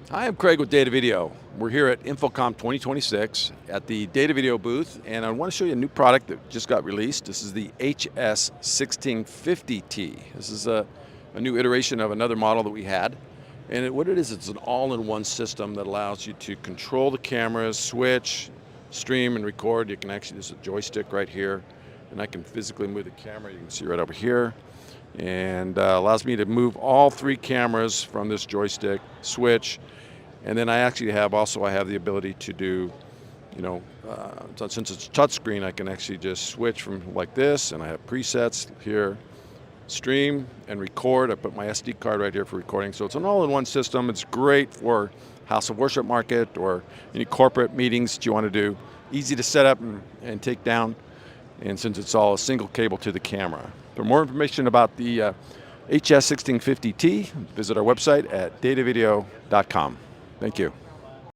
Hi, I'm Craig with Datavideo. We're here at InfoComm 2026 at the Datavideo booth, and I want to show you a new product that just got released. This is the HS-1650T. This is a new iteration of another model that we had. And what it is, it's an all-in-one system that allows you to control the cameras, switch, stream, and record. You can actually, there's a joystick right here, and I can physically move the camera. You can see right over here. And allows me to move all three cameras from this joystick, switch, and then I actually have I have the ability to do, since it's touchscreen, I can actually just switch from like this, and I have presets here, stream and record. I put my SD card right here for recording. So it's an all-in-one system. It's great for house of worship market or any corporate meetings that you want to do. Easy to set up and take down. And since it's all a single cable to the camera. For more information about the HS-1650T, visit our website at datavideo.com. Thank you.